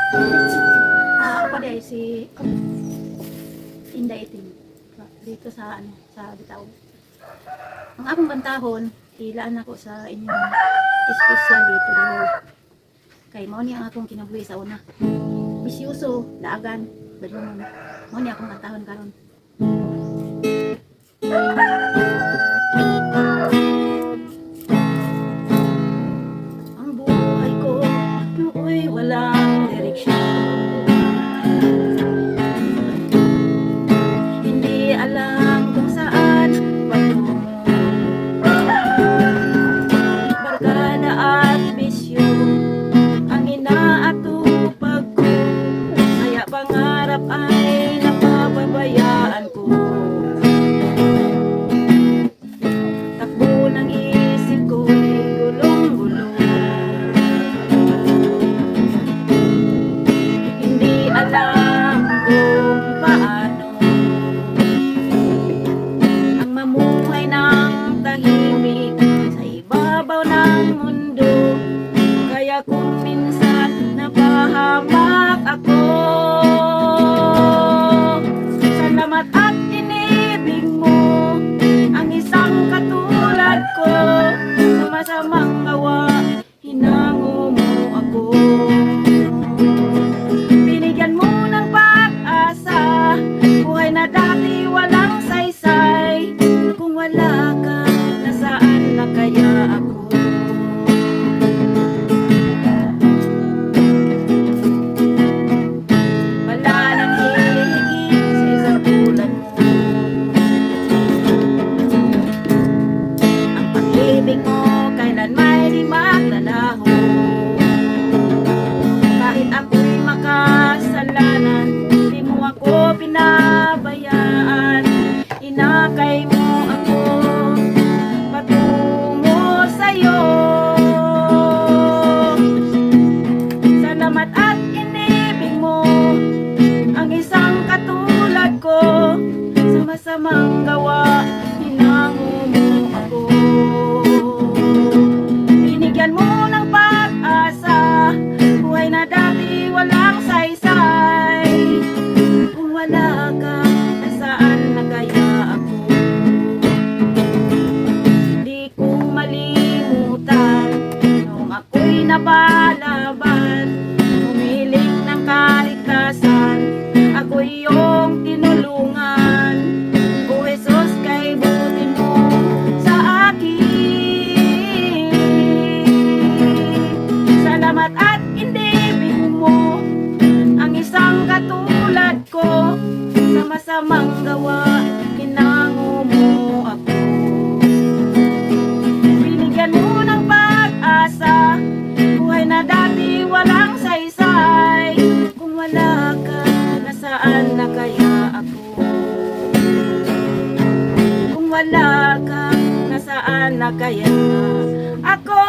Ako dahil si Inday Itim dito sa sa Bitaw. Ang akong bantahon, ilaan ako sa inyong espesyal dito Lord. Kay mao ni ang akong kinabuhi sa una. Bisyoso, daagan, badlungon. Mao ni akong bantahon karon. Ang buhay ko nooy walang direksyon. Hindi alam kung saan patungo. Barkada at bisyo ang inaatupag ko, kaya pangarap ay napapabayaan ko. Takbo ng isip ko'y gulong-gulong. Hindi alam kung paano ang mamuhay ng tahimik sa ibabaw ng mundo. Kaya kung minsan napahamak ako, salamat at inibig mo ang isang katulad ko. Sa masamang gawa, hinango mo ako. Binigyan mo ng pag-asa, buhay na dati walang saysay. Kung wala ka, nasaan na kaya ako? Wala nang hihigit sa isang tulad mo. Ang pag-ibig mo kailan may di maglalaho. Kahit ako'y makasalanan, di mo ako pinabayaan. Inakay mo ako patungo sa'yo. Salamat at inibig mo ang isang katulad ko. Sa masamang gawa, hinango mo ako. Binigyan mo ng pag-asa, buhay na dati walang saysay. Kung wala ka, nasaan na kaya ako? Di ko malimutan nung ako'y napalaban, humiling ng kaligtasan, ako iyong tinulungan. O Jesus, kay buti mo sa akin. Salamat at inibig mo ang isang katulad ko. Sa masamang gawa, hinango mo ako. Binigyan mo ng pag-asa, buhay na dati walang saysay. Kung wala ka, nasaan na kaya ako? Kung wala ka, nasaan na kaya ako?